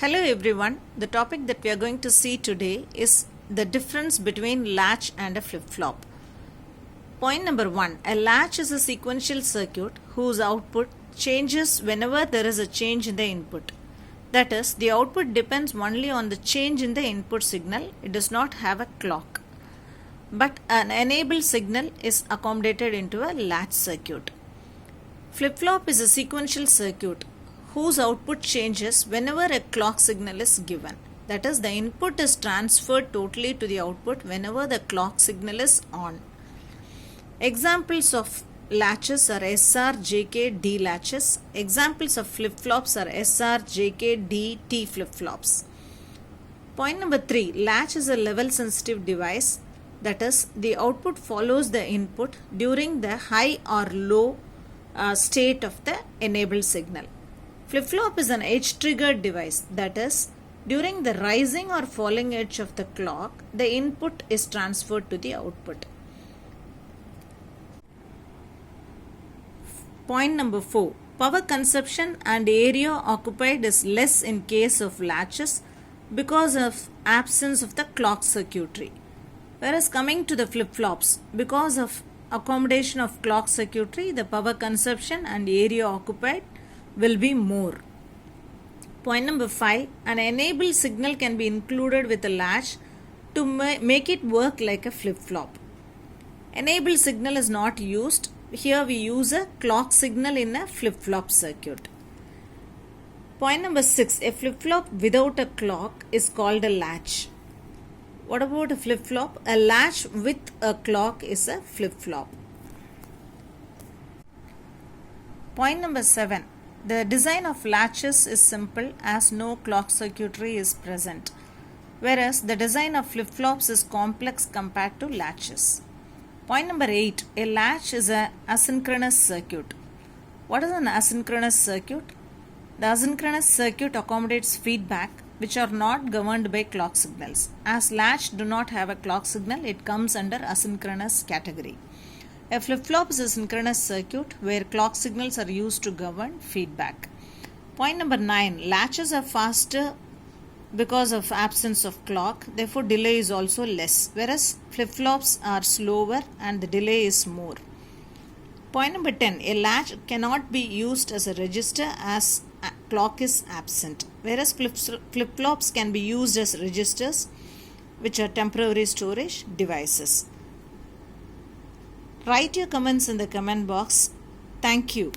Hello everyone, the topic that we are going to see today is the difference between latch and a flip-flop. Point number 1. A latch is a sequential circuit whose output changes whenever there is a change in the input. That is, the output depends only on the change in the input signal. It does not have a clock. But an enable signal is accommodated into a latch circuit. Flip-flop is a sequential circuit whose output changes whenever a clock signal is given. That is, the input is transferred totally to the output whenever the clock signal is on. Examples of latches are SR, JK, D latches. Examples of flip-flops are SR, JK, D, T flip-flops. Point number 3. Latch is a level sensitive device. That is, the output follows the input during the high or low state of the enabled signal. Flip-flop is an edge-triggered device, that is, during the rising or falling edge of the clock, the input is transferred to the output. Point number 4. Power consumption and area occupied is less in case of latches because of absence of the clock circuitry. Whereas coming to the flip-flops, because of accommodation of clock circuitry, the power consumption and area occupied will be more. Point number 5. An enable signal can be included with a latch to make it work like a flip-flop. Enable signal is not used. Here we use a clock signal in a flip-flop circuit. Point number 6. A flip-flop without a clock is called a latch. What about a flip-flop? A latch with a clock is a flip-flop. Point number 7. The design of latches is simple as no clock circuitry is present, whereas the design of flip-flops is complex compared to latches. Point number 8. A latch is an asynchronous circuit. What is an asynchronous circuit? The asynchronous circuit accommodates feedback which are not governed by clock signals. As latch do not have a clock signal, it comes under asynchronous category. A flip-flop is a synchronous circuit where clock signals are used to govern feedback. Point number 9. Latches are faster because of absence of clock, therefore delay is also less, whereas flip-flops are slower and the delay is more. Point number 10. A latch cannot be used as a register as clock is absent, whereas flip-flops can be used as registers, which are temporary storage devices. Write your comments in the comment box. Thank you.